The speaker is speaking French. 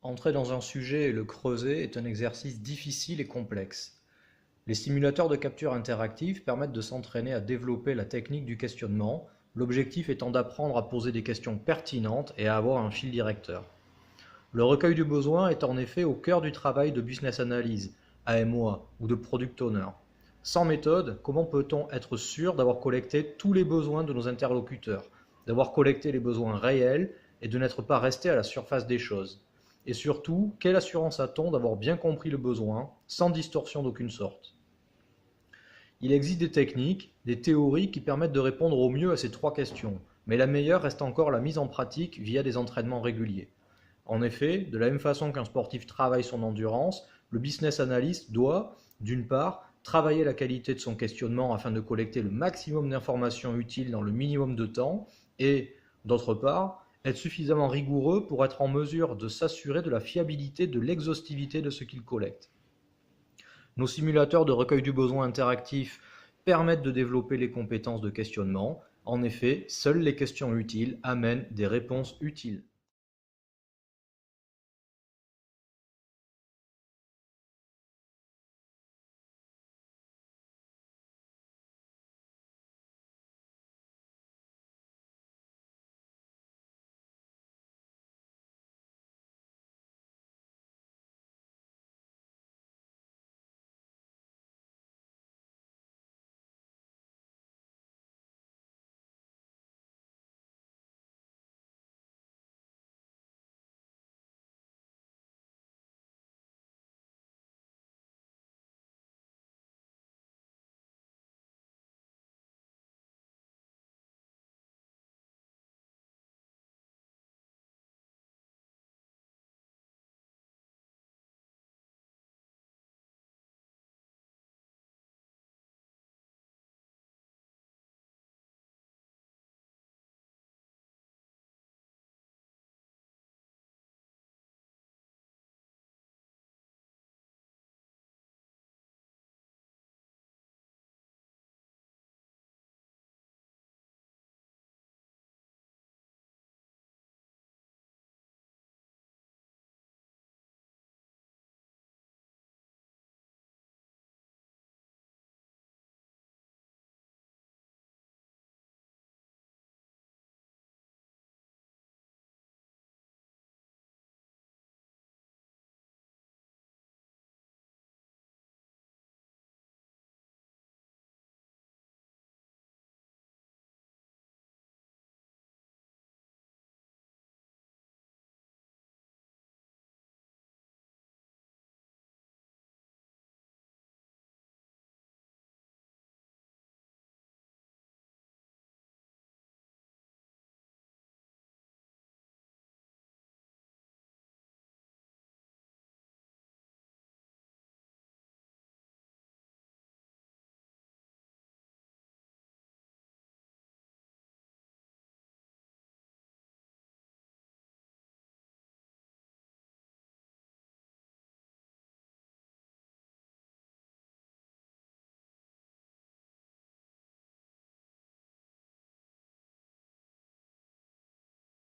Entrer dans un sujet et le creuser est un exercice difficile et complexe. Les simulateurs de capture interactive permettent de s'entraîner à développer la technique du questionnement, l'objectif étant d'apprendre à poser des questions pertinentes et à avoir un fil directeur. Le recueil du besoin est en effet au cœur du travail de business analyse, AMOA ou de product owner. Sans méthode, comment peut-on être sûr d'avoir collecté tous les besoins de nos interlocuteurs, d'avoir collecté les besoins réels et de n'être pas resté à la surface des choses? Et surtout, quelle assurance a-t-on d'avoir bien compris le besoin, sans distorsion d'aucune sorte? Il existe des techniques, des théories qui permettent de répondre au mieux à ces trois questions, mais la meilleure reste encore la mise en pratique via des entraînements réguliers. En effet, de la même façon qu'un sportif travaille son endurance, le business analyst doit, d'une part, travailler la qualité de son questionnement afin de collecter le maximum d'informations utiles dans le minimum de temps et, d'autre part, être suffisamment rigoureux pour être en mesure de s'assurer de la fiabilité, de l'exhaustivité de ce qu'il collecte. Nos simulateurs de recueil du besoin interactif permettent de développer les compétences de questionnement. En effet, seules les questions utiles amènent des réponses utiles.